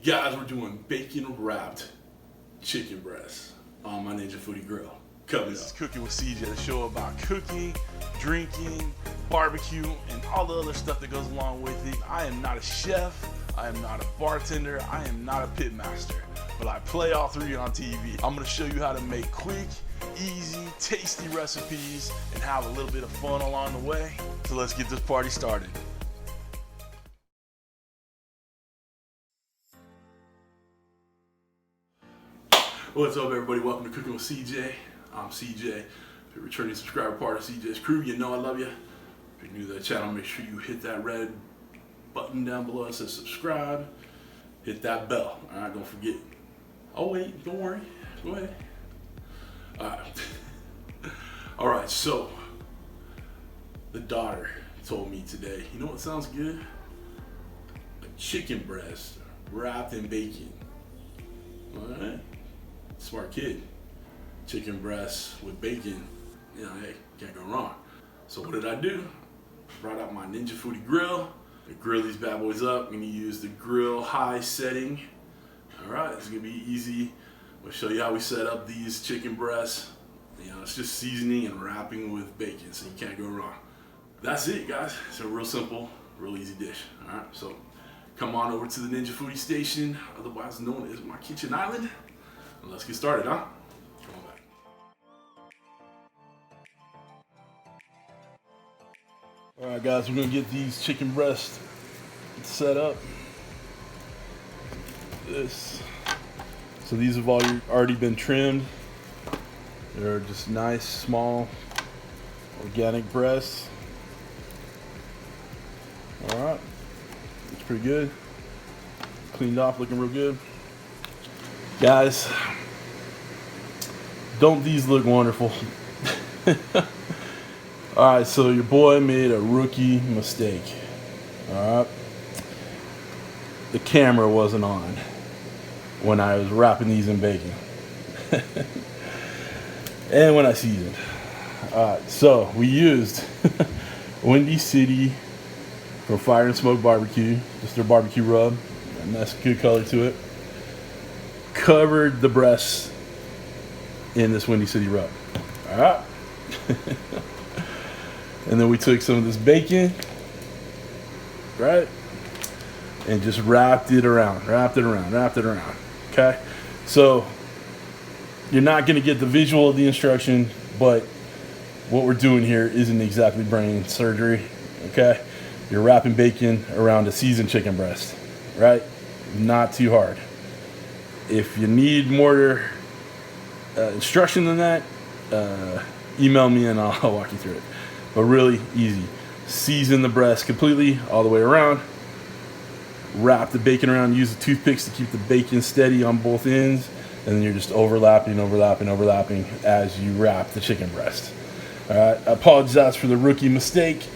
Guys, we're doing bacon wrapped chicken breast on my Ninja Foodi Grill. Coming up. This is Cooking with CJ, the show about cooking, drinking, barbecue, and all the other stuff that goes along with it. I am not a chef, I am not a bartender, I am not a pit master, but I play all three on TV. I'm gonna show you how to make quick, easy, tasty recipes and have a little bit of fun along the way. So let's get this party started. What's up, everybody? Welcome to Cooking with CJ. I'm CJ. If you're a returning subscriber, part of CJ's crew, you know I love you. If you're new to the channel, make sure you hit that red button down below that says subscribe. Hit that bell. All right, don't forget. Oh wait, don't worry. Go ahead. All right. All right. So the daughter told me today, you know what sounds good? A chicken breast wrapped in bacon. All right. Smart kid. Chicken breast with bacon, you know, hey, can't go wrong. So what did I do? Brought out my Ninja Foodi Grill. I grill these bad boys up. I'm gonna use the grill high setting. All right, it's gonna be easy. We'll show you how we set up these chicken breasts. You know, it's just seasoning and wrapping with bacon, so you can't go wrong. That's it, guys. It's a real simple, real easy dish. All right, so come on over to the Ninja Foodi Station, otherwise known as my kitchen island. Let's get started, huh? Come on back. All right, guys, we're gonna get these chicken breasts set up. So these have already been trimmed. They're just nice, small, organic breasts. All right, it's pretty good. Cleaned off, looking real good. Guys, don't these look wonderful? All right, so your boy made a rookie mistake. All right, the camera wasn't on when I was wrapping these in bacon, and when I seasoned. All right, so we used Windy City from Fire and Smoke Barbecue, just their barbecue rub, and that's a good color to it. Covered the breasts in this Windy City rub. All right. And then we took some of this bacon, right, and just wrapped it around. Okay. So you're not going to get the visual of the instruction, but what we're doing here isn't exactly brain surgery. Okay. You're wrapping bacon around a seasoned chicken breast, right? Not too hard. If you need more instruction than that, email me and I'll walk you through it. But really easy. Season the breast completely all the way around. Wrap the bacon around. Use the toothpicks to keep the bacon steady on both ends. And then you're just overlapping as you wrap the chicken breast. All right. I apologize for the rookie mistake,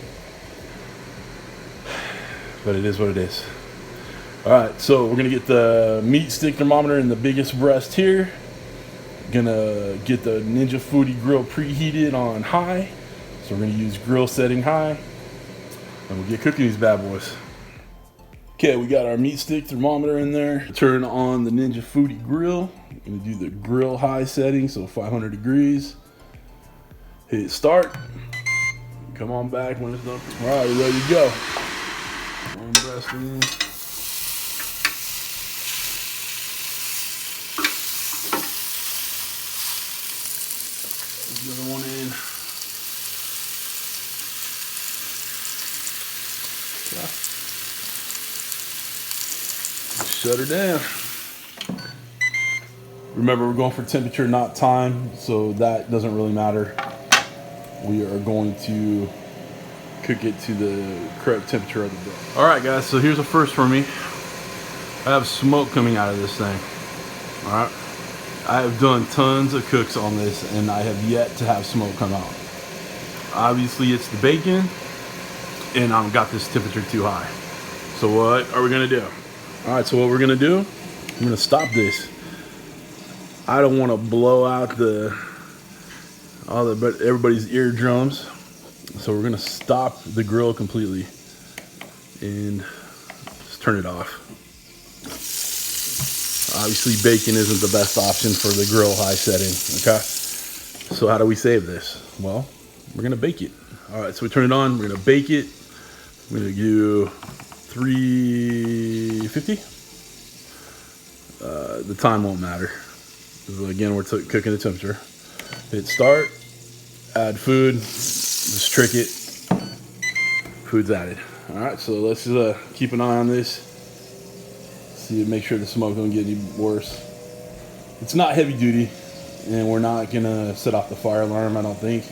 but it is what it is. All right, so we're gonna get the meat stick thermometer in the biggest breast here. Gonna get the Ninja Foodi Grill preheated on high. So we're gonna use grill setting high, and we'll get cooking these bad boys. Okay, we got our meat stick thermometer in there. Turn on the Ninja Foodi Grill. Gonna do the grill high setting, so 500 degrees. Hit start. Come on back when it's done. All right, we're ready to go. One breast in. The other one in. Shut her down. Remember, we're going for temperature, not time, so that doesn't really matter. We are going to cook it to the correct temperature of the bread. All right, guys, so here's a first for me. I have smoke coming out of this thing. All right. I have done tons of cooks on this, and I have yet to have smoke come out. Obviously, it's the bacon, and I've got this temperature too high. So what are we gonna do? All right, so what we're gonna do, I'm gonna stop this. I don't wanna blow out everybody's eardrums. So we're gonna stop the grill completely and just turn it off. Obviously bacon isn't the best option for the grill high setting, okay? So how do we save this? Well, we're gonna bake it. All right, so we turn it on, we're gonna bake it. We're gonna do 350. The time won't matter. Again, we're cooking the temperature. Hit start, add food, just trick it. Food's added. All right, so let's just keep an eye on this. See, make sure the smoke don't get any worse. It's not heavy duty, and we're not gonna set off the fire alarm, I don't think.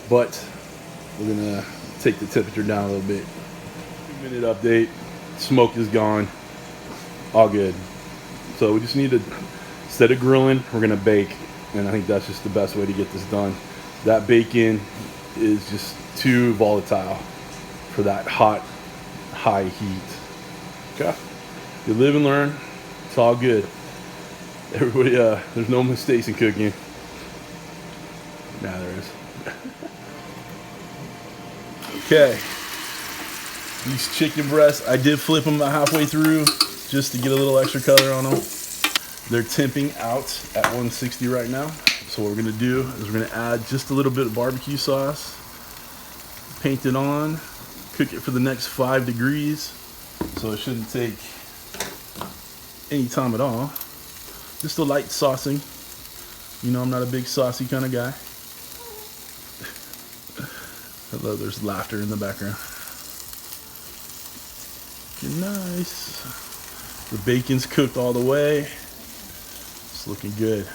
But we're gonna take the temperature down a little bit. 2-minute update. Smoke is gone. All good. So we just need to, instead of grilling, we're gonna bake, and I think that's just the best way to get this done. That bacon is just too volatile for that hot, high heat. Okay. You live and learn. It's all good. Everybody, there's no mistakes in cooking. Nah, there is. Okay. These chicken breasts, I did flip them about halfway through just to get a little extra color on them. They're temping out at 160 right now. So what we're gonna do is we're gonna add just a little bit of barbecue sauce, paint it on, cook it for the next 5 degrees. So it shouldn't take any time at all. Just a light saucing. You know, I'm not a big saucy kind of guy. I love there's laughter in the background. Looking nice. The bacon's cooked all the way. It's looking good.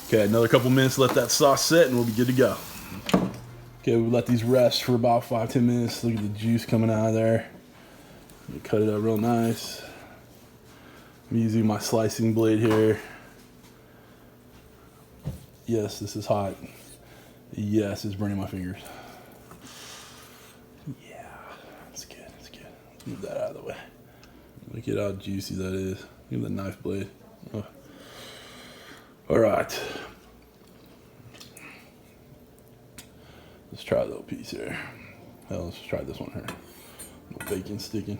Okay, another couple minutes, let that sauce sit, and we'll be good to go. Okay, we let these rest for about 5-10 minutes. Look at the juice coming out of there. Cut it up real nice. I'm using my slicing blade here. Yes, this is hot. Yes, it's burning my fingers. Yeah, that's good, that's good. Let's move that out of the way. Look at how juicy that is. Give the knife blade. Oh. All right. Let's try a little piece here. Hell, let's try this one here. No bacon sticking.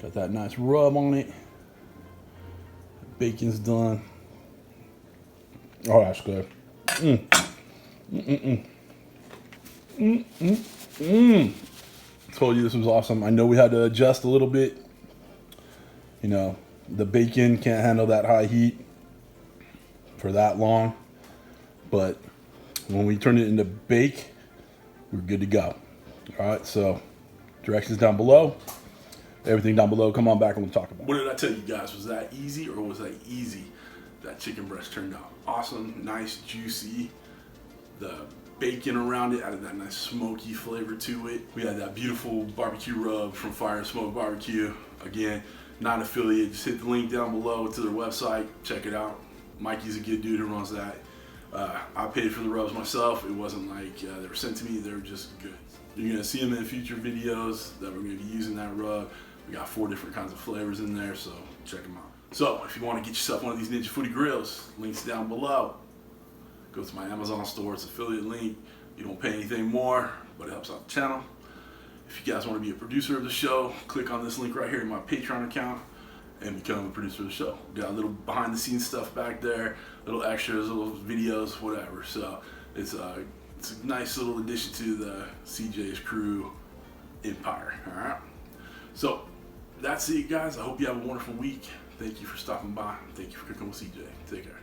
Got that nice rub on it. Bacon's done. Oh, that's good. Told you this was awesome. I know we had to adjust a little bit. You know, the bacon can't handle that high heat for that long. But when we turn it into bake, we're good to go. All right, so directions down below. Everything down below. Come on back and we'll talk about it. What did I tell you guys? Was that easy or was that easy? That chicken breast turned out awesome, nice, juicy. The bacon around it added that nice smoky flavor to it. We had that beautiful barbecue rub from Fire and Smoke Barbecue. Again, not affiliate. Just hit the link down below to their website. Check it out. Mikey's a good dude who runs that. I paid for the rubs myself. It wasn't like they were sent to me. They were just good. You're gonna see them in future videos that we're gonna be using that rub. We got 4 different kinds of flavors in there, so check them out. So if you want to get yourself one of these Ninja Foodi Grills, links down below. Go to my Amazon store, it's affiliate link. You don't pay anything more, but it helps out the channel. If you guys want to be a producer of the show, click on this link right here in my Patreon account and become a producer of the show. Got a little behind the scenes stuff back there, little extras, little videos, whatever. So it's a nice little addition to the CJ's crew empire, all right? So that's it, guys. I hope you have a wonderful week. Thank you for stopping by. Thank you for cooking with CJ. Take care.